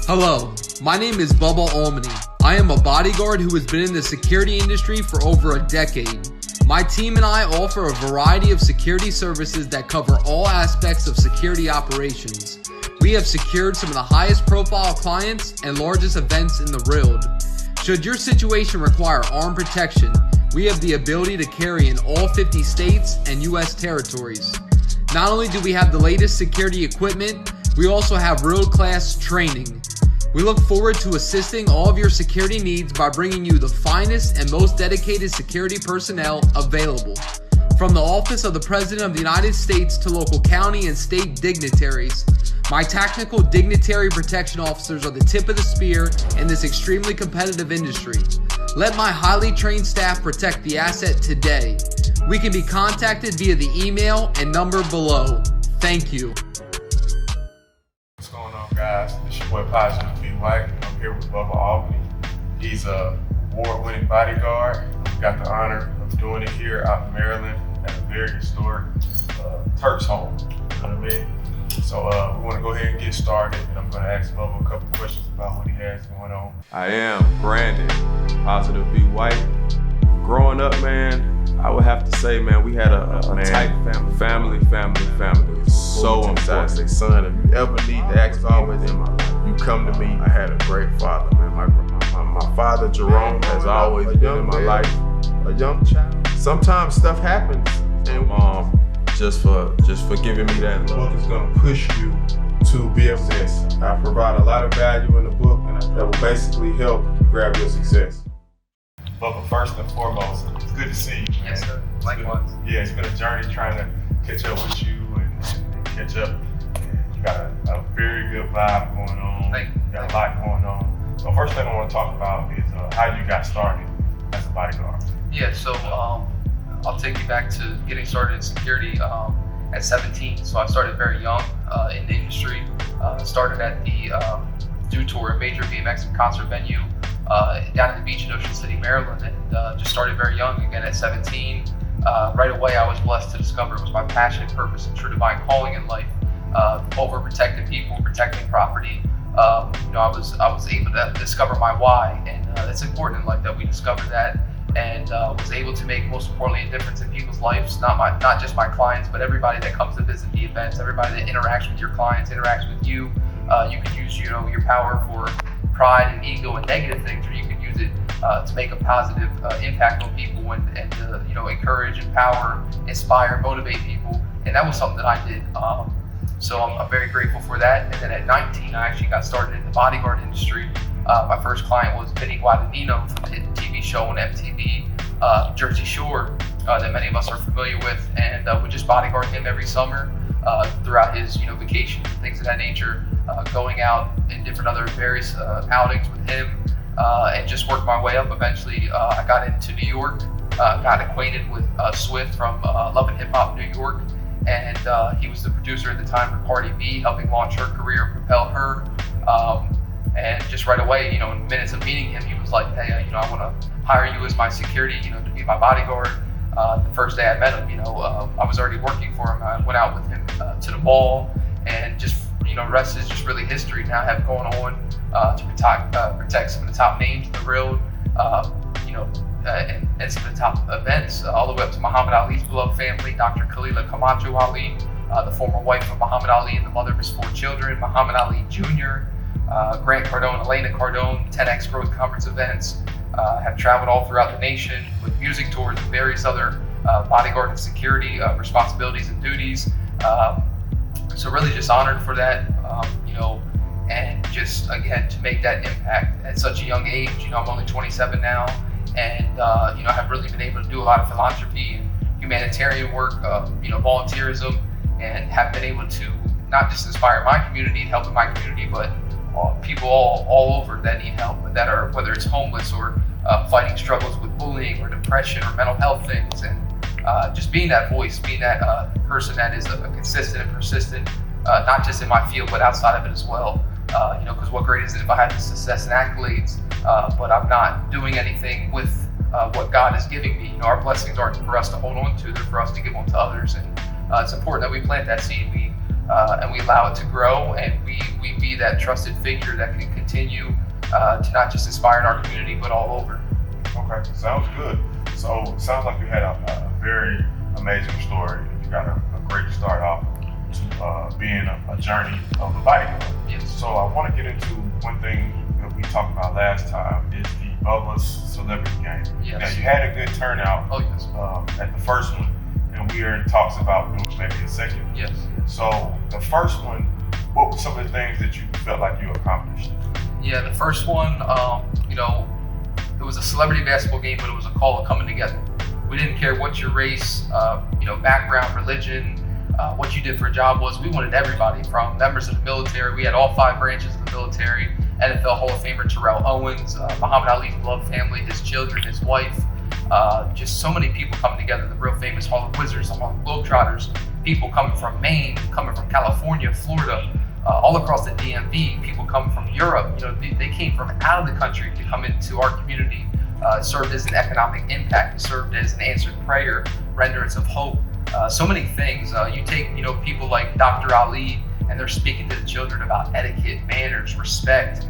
Hello, my name is Bubba Almony. I am a bodyguard who has been in the security industry for over a decade. My team and I offer a variety of security services that cover all aspects of security operations. We have secured some of the highest profile clients and largest events in the world. Should your situation require armed protection, we have the ability to carry in all 50 states and U.S. territories. Not only do we have the latest security equipment, we also have world-class training. We look forward to assisting all of your security needs by bringing you the finest and most dedicated security personnel available. From the Office of the President of the United States to local county and state dignitaries, my tactical dignitary protection officers are the tip of the spear in this extremely competitive industry. Let my highly trained staff protect the asset today. We can be contacted via the email and number below. Thank you. What's going on, guys? It's your boy Positive Be White. I'm here with Bubba Almony. He's a award-winning bodyguard. We got the honor of doing it here out in Maryland at a very historic Turk's home. You know what I mean? So we want to go ahead and get started, and I'm going to ask Bubba a couple questions about what he has going on. I am Brandon, Positive Be White. Growing up, man, I would have to say, man, we had a tight family. So important. Say, son, if you ever need the X always in my life, you come to me. I had a great father, man. My father, Jerome, has always been in my life. A young child. Sometimes stuff happens, and mom, just for giving me that love. The book is gonna push you to be a success. I provide a lot of value in the book, and that will basically help grab your success. But first and foremost, it's good to see you, man. Yes, sir. Likewise. It's been a journey trying to catch up with you and catch up. You got a very good vibe going on. Thank you. You got a lot going on. So first thing I want to talk about is how you got started as a bodyguard. Yeah, so I'll take you back to getting started in security at 17. So I started very young in the industry. Started at the Dew Tour, a major BMX and concert venue down at the beach in Ocean City, Maryland, and just started very young, again at 17. Right away I was blessed to discover it was my passion, purpose, and true divine calling in life, over protecting people, protecting property. I was able to discover my why, and it's important in life that we discover that, and was able to make, most importantly, a difference in people's lives, not just my clients, but everybody that comes to visit the events, everybody that interacts with your clients, interacts with you. You can use your power for pride and ego and negative things, or you can use it to make a positive impact on people and encourage, empower, inspire, motivate people. And that was something that I did. So I'm very grateful for that. And then at 19, I actually got started in the bodyguard industry. My first client was Vinny Guadagnino from the hit TV show on MTV, Jersey Shore, that many of us are familiar with, and would just bodyguard him every summer throughout his vacations and things of that nature, going out in different other various outings with him, and just worked my way up. Eventually, I got into New York, got acquainted with Swift from Love and Hip Hop New York, and he was the producer at the time for Cardi B, helping launch her career and propel her. And just right away, in minutes of meeting him, he was like, hey, I want to hire you as my security, to be my bodyguard. The first day I met him, I was already working for him. I went out with him to the mall, and just, the rest is just really history. Now I have going on to protect some of the top names in the world, and some of the top events, all the way up to Muhammad Ali's beloved family, Dr. Khalila Camacho Ali, the former wife of Muhammad Ali and the mother of his 4 children, Muhammad Ali Jr., Grant Cardone, Elena Cardone, 10X Growth Conference events. Have traveled all throughout the nation with music tours and various other bodyguard and security responsibilities and duties. So really just honored for that, and just, again, to make that impact at such a young age. I'm only 27 now, and I have really been able to do a lot of philanthropy and humanitarian work, volunteerism, and have been able to not just inspire my community and help in my community, but people all over that need help, that are, whether it's homeless or fighting struggles with bullying or depression or mental health things, and just being that voice, being that person that is consistent and persistent, not just in my field, but outside of it as well. Because what great is it if I had the success and accolades, but I'm not doing anything with what God is giving me. Our blessings aren't for us to hold on to, they're for us to give on to others. And it's important that we plant that seed. We and we allow it to grow, and we be that trusted figure that can continue to not just inspire in our community, but all over. Okay, sounds good. So it sounds like you had a very amazing story. You got a great start off to being a journey of a bodyguard. Yes. So I want to get into one thing that we talked about last time is the Bubba's Celebrity Game. Yes. Now you had a good turnout at the first one, and we are in talks about doing maybe a second. Yes. So the first one, what were some of the things that you felt like you accomplished? Yeah, the first one, it was a celebrity basketball game, but it was a call of coming together. We didn't care what your race, background, religion, what you did for a job was. We wanted everybody, from members of the military. We had all 5 branches of the military, NFL Hall of Famer Terrell Owens, Muhammad Ali's blood family, his children, his wife, just so many people coming together, the real famous Harlem Wizards, the Harlem Globetrotters, people coming from Maine, coming from California, Florida, all across the DMV, people coming from Europe. They came from out of the country to come into our community. It served as an economic impact. It served as an answered prayer, renderance of hope. So many things. You take, people like Dr. Ali, and they're speaking to the children about etiquette, manners, respect,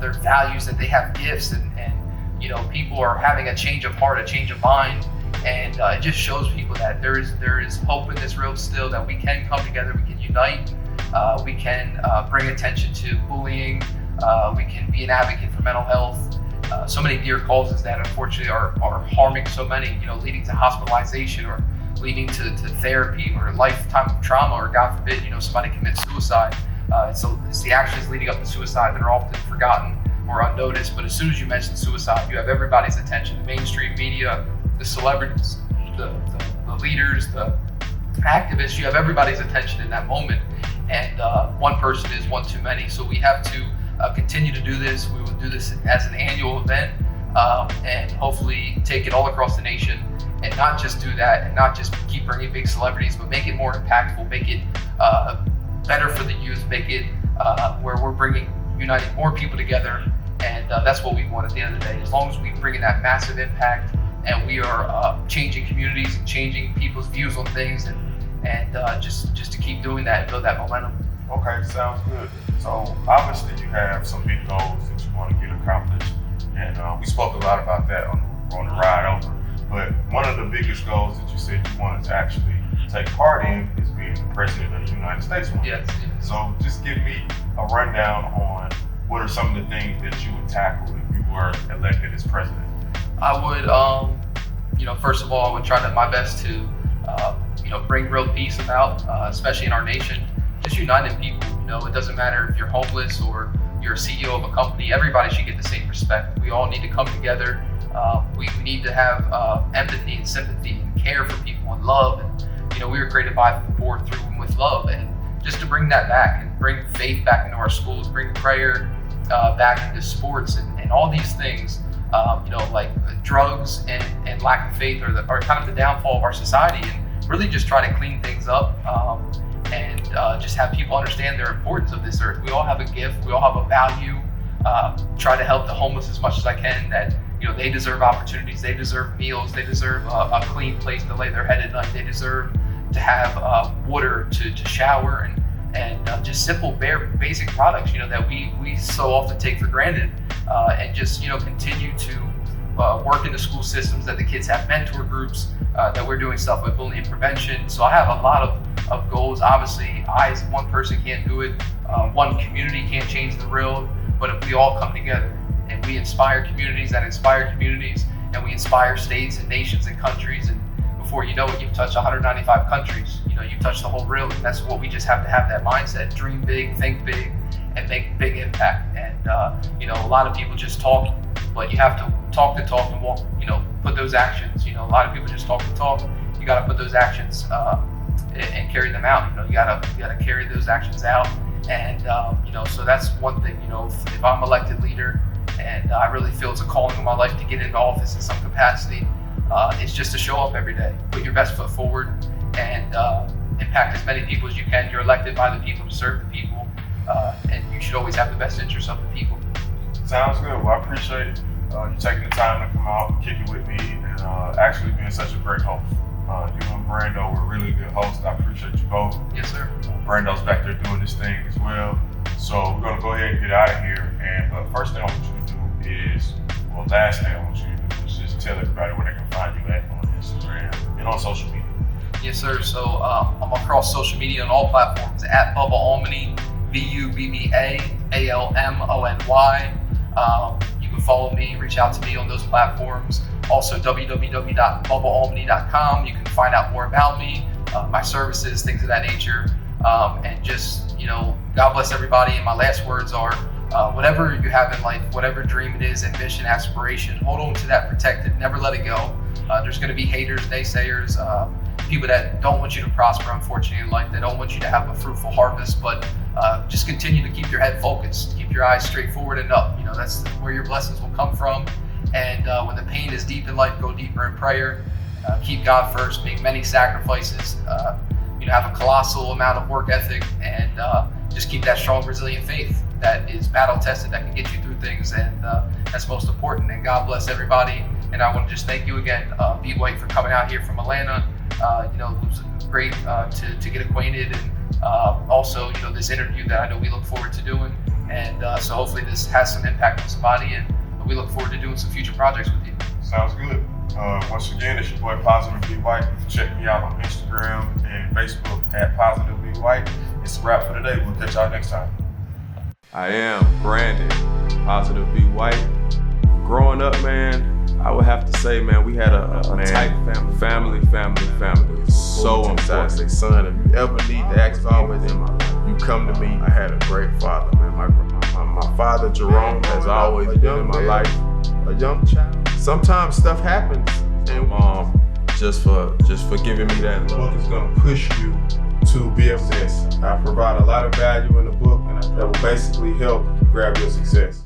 their values, that they have gifts, and people are having a change of heart, a change of mind. And it just shows people that there is hope in this world still, that we can come together, we can unite, we can bring attention to bullying, we can be an advocate for mental health. So many dear causes that unfortunately are harming so many, leading to hospitalization or leading to therapy or a lifetime of trauma, or God forbid, somebody commits suicide. So it's the actions leading up to suicide that are often forgotten or unnoticed. But as soon as you mention suicide, you have everybody's attention, the mainstream media, the celebrities, the leaders, the activists. You have everybody's attention in that moment. And one person is one too many. So we have to continue to do this. We will do this as an annual event, and hopefully take it all across the nation, and not just do that, and not just keep bringing big celebrities, but make it more impactful, make it better for the youth, make it where we're uniting more people together. And that's what we want at the end of the day. As long as we bring in that massive impact, and we are changing communities and changing people's views on things, and just to keep doing that and build that momentum. Okay, sounds good. So obviously you have some big goals that you want to get accomplished, and we spoke a lot about that on the ride over. But one of the biggest goals that you said you wanted to actually take part in is being the president of the United States. Yes. So just give me a rundown on what are some of the things that you would tackle if you were elected as president. I would, first of all, I would try my best to, bring real peace about, especially in our nation. Just uniting people. It doesn't matter if you're homeless or you're a CEO of a company. Everybody should get the same respect. We all need to come together. We need to have empathy and sympathy and care for people and love. And we were created by, for, through, and with love. And just to bring that back and bring faith back into our schools, bring prayer back into sports, and all these things. Like drugs and lack of faith are kind of the downfall of our society, and really just try to clean things up, and just have people understand their importance of this earth. We all have a gift, we all have a value. Try to help the homeless as much as I can, that they deserve opportunities, they deserve meals, they deserve a clean place to lay their head at night, they deserve to have water to shower, and just simple, bare, basic products, that we so often take for granted, and just, continue to work in the school systems, that the kids have mentor groups, that we're doing stuff with bullying prevention. So I have a lot of goals. Obviously, I as one person can't do it. One community can't change the world, but if we all come together and we inspire communities that inspire communities, and we inspire states and nations and countries, and before you know it, you've touched 195 countries. You've touched the whole world. And that's what we just have to have, that mindset: dream big, think big, and make big impact. And a lot of people just talk, but you have to talk the talk and walk. Put those actions. A lot of people just talk the talk. You got to put those actions and carry them out. You gotta carry those actions out. And so that's one thing. If I'm elected leader, and I really feel it's a calling in my life to get into office in some capacity, it's just to show up every day, put your best foot forward, and impact as many people as you can. You're elected by the people to serve the people, and you should always have the best interests of the people. Sounds good. Well, I appreciate you taking the time to come out and kick it with me, and actually being such a great host. You and Brando were really good hosts. I appreciate you both. Yes, sir. Brando's back there doing this thing as well. So we're gonna go ahead and get out of here. But first thing I want you to do is, well, last thing I want you to do is just tell everybody where they can find you at on Instagram and on social media. Yes, sir. So I'm across social media on all platforms at Bubba Almony, BUBBA ALMONY. You can follow me, reach out to me on those platforms. Also, www.bubbaalmony.com. You can find out more about me, my services, things of that nature. And just, God bless everybody. And my last words are, whatever you have in life, whatever dream it is, ambition, aspiration, hold on to that, protect it, never let it go. There's going to be haters, naysayers, people that don't want you to prosper, unfortunately, in life. They don't want you to have a fruitful harvest, but just continue to keep your head focused, keep your eyes straight forward and up. That's where your blessings will come from. And when the pain is deep in life, go deeper in prayer. Keep God first, make many sacrifices, have a colossal amount of work ethic, and just keep that strong, resilient faith that is battle tested, that can get you through things, and that's most important. And God bless everybody. And I want to just thank you again, Be White, for coming out here from Atlanta. It was great to get acquainted, and also this interview that I know we look forward to doing. And so hopefully this has some impact on somebody, and we look forward to doing some future projects with you. Sounds good. Once again, it's your boy Positive Be White. You can check me out on Instagram and Facebook at Positive Be White. It's a wrap for today. We'll catch y'all next time. I am Brandon, Positive Be White. Growing up, man, I would have to say, man, we had a tight family. So important. Say, son, if you ever need the X always in my life, you come to me. I had a great father, man. My father, Jerome, has always been in my life. A young child. Sometimes stuff happens, and mom, just for giving me that love. The book is gonna push you to be a success. I provide a lot of value in the book that will basically help grab your success.